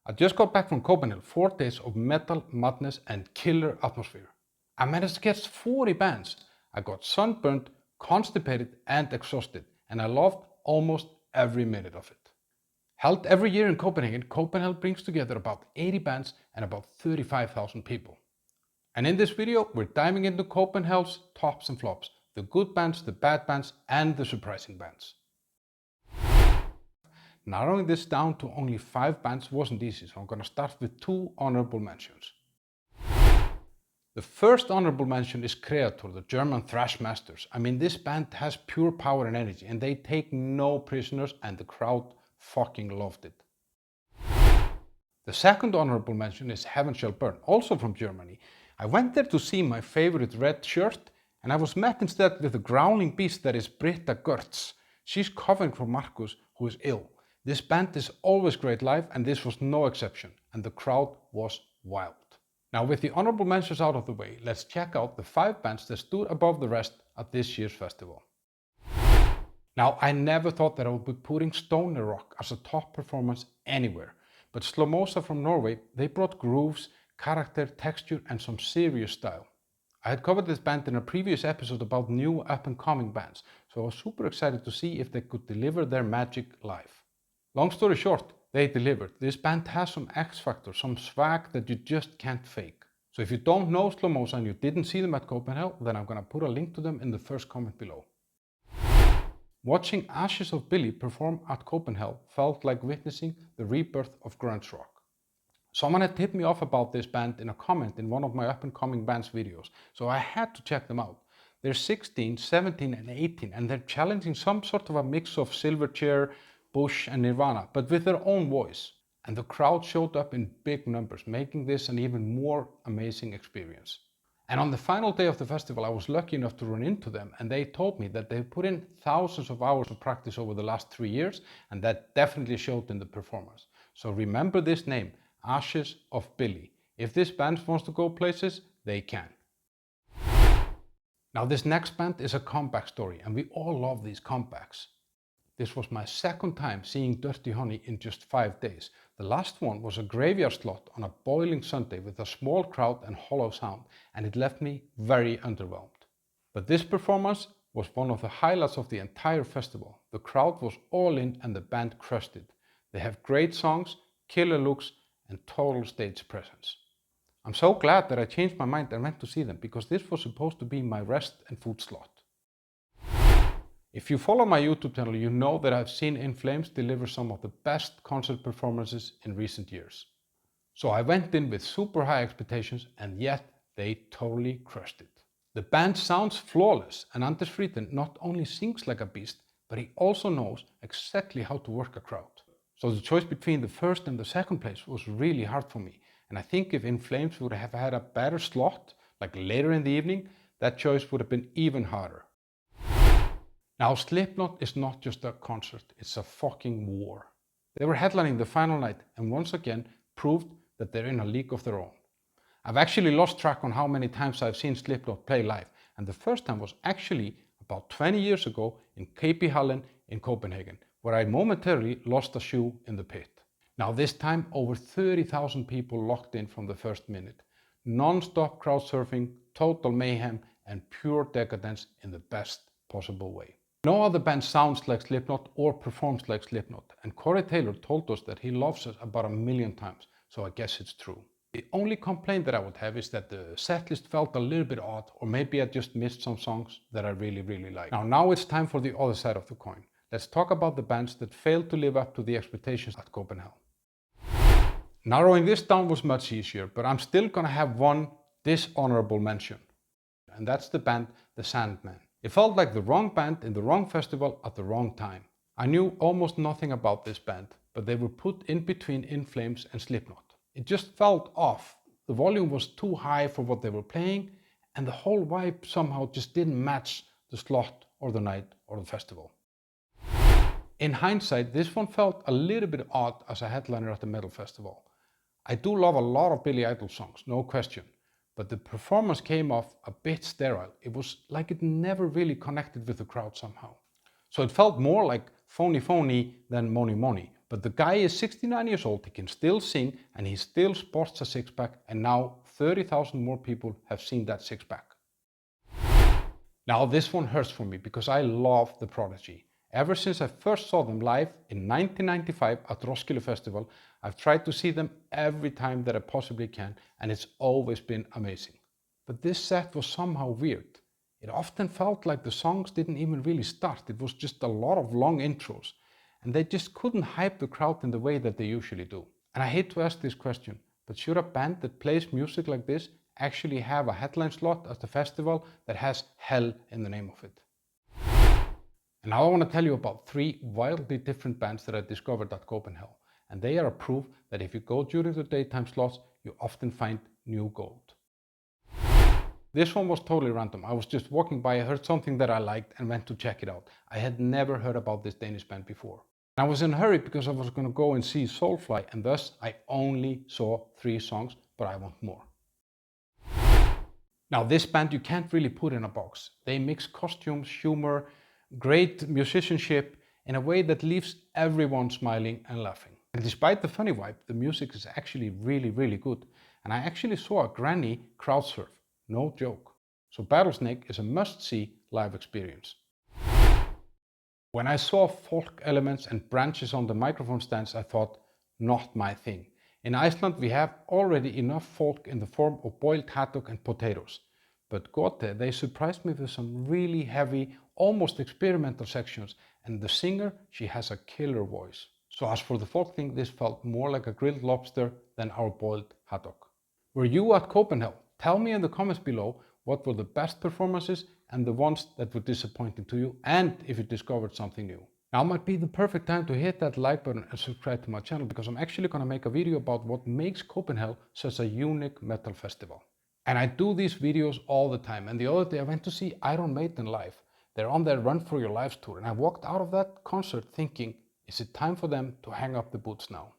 I just got back from Copenhell, 4 days of metal, madness and killer atmosphere. I managed to catch 40 bands. I got Sunburned, Constipated and Exhausted, and I loved almost every minute of it. Held every year in Copenhagen, Copenhell brings together about 80 bands and about 35,000 people. And in this video, we're diving into Copenhell's tops and flops, the good bands, the bad bands, and the surprising bands. Narrowing this down to only 5 bands wasn't easy, so I'm gonna start with 2 honorable mentions. The first honorable mention is Creator, the German thrash masters. I mean, this band has pure power and energy, and they take no prisoners, and the crowd fucking loved it. The second honorable mention is Heaven Shall Burn, also from Germany. I went there to see my favorite red shirt, and I was met instead with a growling beast that is Britta Gertz. She's covering for Marcus, who is ill. This band is always great live, and this was no exception, and the crowd was wild. Now, with the honorable mentions out of the way, let's check out the 5 bands that stood above the rest at this year's festival. Now, I never thought that I would be putting stoner rock as a top performance anywhere, but Slomosa from Norway, they brought grooves, character, texture and some serious style. I had covered this band in a previous episode about new up-and-coming bands, so I was super excited to see if they could deliver their magic live. Long story short, they delivered. This band has some X factor, some swag that you just can't fake. So if you don't know Slomosa and you didn't see them at Copenhell, then I'm gonna put a link to them in the first comment below. Watching Ashes of Billy perform at Copenhell felt like witnessing the rebirth of grunge rock. Someone had tipped me off about this band in a comment in one of my up-and-coming bands videos, so I had to check them out. They're 16, 17 and 18, and they're challenging some sort of a mix of Silverchair, Bush and Nirvana, but with their own voice. And the crowd showed up in big numbers, making this an even more amazing experience. And on the final day of the festival, I was lucky enough to run into them, and they told me that they've put in thousands of hours of practice over the last 3 years, and that definitely showed in the performance. So remember this name, Ashes of Billy. If this band wants to go places, they can. Now this next band is a comeback story, and we all love these comebacks. This was my second time seeing Dirty Honey in just 5 days. The last one was a graveyard slot on a boiling Sunday with a small crowd and hollow sound, and it left me very underwhelmed. But this performance was one of the highlights of the entire festival. The crowd was all in and the band crushed it. They have great songs, killer looks and total stage presence. I'm so glad that I changed my mind and went to see them, because this was supposed to be my rest and food slot. If you follow my YouTube channel, you know that I've seen In Flames deliver some of the best concert performances in recent years. So I went in with super high expectations, and yet they totally crushed it. The band sounds flawless, and Anders Frieden not only sings like a beast, but he also knows exactly how to work a crowd. So the choice between the first and the second place was really hard for me, and I think if In Flames would have had a better slot, like later in the evening, that choice would have been even harder. Now, Slipknot is not just a concert, it's a fucking war. They were headlining the final night and once again proved that they're in a league of their own. I've actually lost track on how many times I've seen Slipknot play live, and the first time was actually about 20 years ago in Copenhagen in Copenhagen, where I momentarily lost a shoe in the pit. Now this time over 30,000 people locked in from the first minute. Non-stop crowd surfing, total mayhem and pure decadence in the best possible way. No other band sounds like Slipknot or performs like Slipknot, and Corey Taylor told us that he loves us about 1,000,000 times, so I guess it's true. The only complaint that I would have is that the setlist felt a little bit odd, or maybe I just missed some songs that I really like. Now it's time for the other side of the coin. Let's talk about the bands that failed to live up to the expectations at Copenhell. Narrowing this down was much easier, but I'm still gonna have one dishonorable mention, and that's the band The Sandmen. It felt like the wrong band in the wrong festival at the wrong time. I knew almost nothing about this band, but they were put in between In Flames and Slipknot. It just felt off. The volume was too high for what they were playing, and the whole vibe somehow just didn't match the slot or the night or the festival. In hindsight, this one felt a little bit odd as a headliner at the Metal Festival. I do love a lot of Billy Idol songs, no question. But the performance came off a bit sterile. It was like it never really connected with the crowd somehow. So it felt more like phony than money. But the guy is 69 years old, he can still sing, and he still sports a six-pack, and now 30,000 more people have seen that six-pack. Now this one hurts for me because I love the Prodigy. Ever since I first saw them live in 1995 at Roskilde Festival, I've tried to see them every time that I possibly can, and it's always been amazing. But this set was somehow weird. It often felt like the songs didn't even really start, it was just a lot of long intros, and they just couldn't hype the crowd in the way that they usually do. And I hate to ask this question, but should a band that plays music like this actually have a headline slot at the festival that has hell in the name of it? And now I want to tell you about 3 wildly different bands that I discovered at Copenhell, and they are a proof that if you go during the daytime slots, you often find new gold. This one was totally random. I was just walking by, I heard something that I liked and went to check it out. I had never heard about this Danish band before. I was in a hurry because I was going to go and see Soulfly, and thus I only saw 3 songs, but I want more. Now this band you can't really put in a box. They mix costumes, humor, great musicianship in a way that leaves everyone smiling and laughing. And despite the funny vibe, the music is actually really good. And I actually saw a granny crowd surf. No joke. So Battlesnake is a must-see live experience. When I saw folk elements and branches on the microphone stands, I thought, not my thing. In Iceland we have already enough folk in the form of boiled haddock and potatoes. But Gote, they surprised me with some really heavy, almost experimental sections, and the singer, she has a killer voice. So as for the folk thing, this felt more like a grilled lobster than our boiled haddock. Were you at Copenhagen? Tell me in the comments below what were the best performances and the ones that were disappointing to you, and if you discovered something new. Now might be the perfect time to hit that like button and subscribe to my channel, because I'm actually going to make a video about what makes Copenhagen such a unique metal festival. And I do these videos all the time, and the other day I went to see Iron Maiden live. They're on their Run For Your Lives tour, and I walked out of that concert thinking, is it time for them to hang up the boots now?